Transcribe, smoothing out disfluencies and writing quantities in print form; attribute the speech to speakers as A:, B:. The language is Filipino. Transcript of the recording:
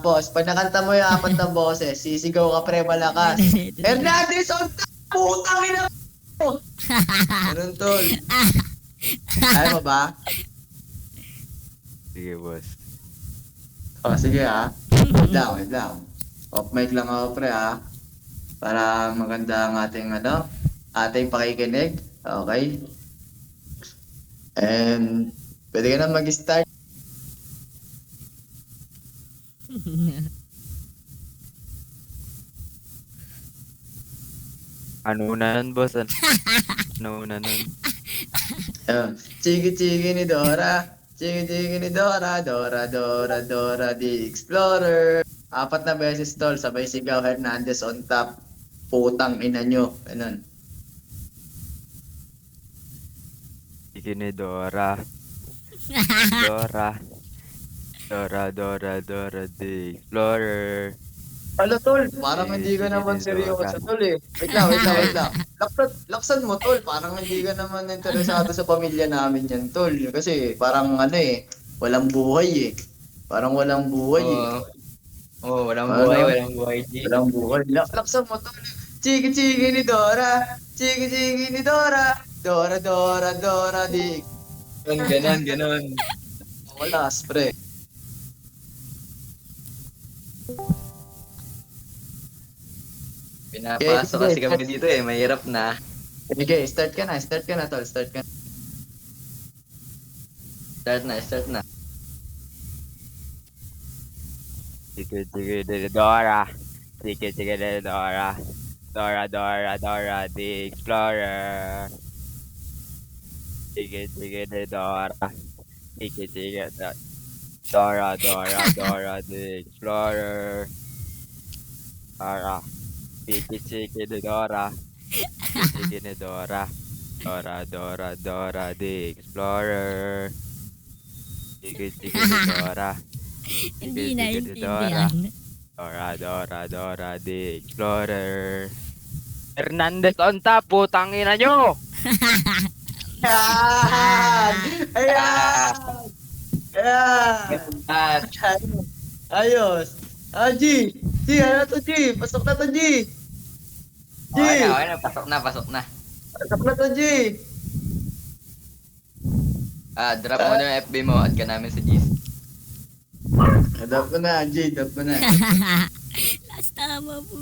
A: Tapos, pag nakanta mo yung apat na boses, sisigaw ka pre malakas. Hernandez on top! Putang ina mo! Ganun, tol. Ayaw mo ba?
B: Sige, boss.
A: O, sige ha. Wait lang. Off mic lang ako pre ha. Para maganda ang ating pakikinig. Okay? And, pwede ka na mag-start.
B: Ano na nun, boss? Ano na nun?
A: Ayun. Chigi-chigi ni Dora. Chigi-chigi ni Dora. Dora, Dora, Dora the Explorer. Apat na beses tol, sabay sigaw Hernandez on top. Putang ina nyo. Ganun.
B: Sige ni Dora. Dora. Dora, Dora, Dora the Explorer.
A: Ano tol? Parang hindi ka naman seryoso tol eh. Wait lang. Laksan mo tol. Parang hindi ka naman interesado sa pamilya namin yan tol. Kasi parang walang buhay eh. Parang walang buhay eh.
C: Walang buhay, G.
A: Walang buhay. Laksan mo tol. Chigi-chigi ni Dora. Chigi-chigi ni Dora. Dora, Dora, Dora di.
C: Ganon.
A: Wala, pre.
C: Pinapasok kasi kami dito eh, mahirap na.
A: Sige, start ka na tol. Start ka na.
C: Start na.
B: Sige ni Dora. Sige ni Dora. Dora, Dora, Dora the Explorer. Sige ni Dora. Sige Dora, Dora, Dora the Explorer. Dora. Sige ni Dora. Sige ni Dora. Dora, Dora, Dora the Explorer. Sige ni Dora.
D: Hindi na
B: Sige ni Dora.
D: intindihan.
B: Dora, Dora, Dora the Explorer. Hernandez on top, putang ina nyo!
A: Ayan!
C: At,
A: Ayos! G! Ano to G? Pasok na to G! G!
C: okay na, pasok na.
A: Pasok na to G!
C: Drop mo na yung FB mo, add ka namin sa G's.
A: Drop ko na G, drop ko na.
D: Last tama po.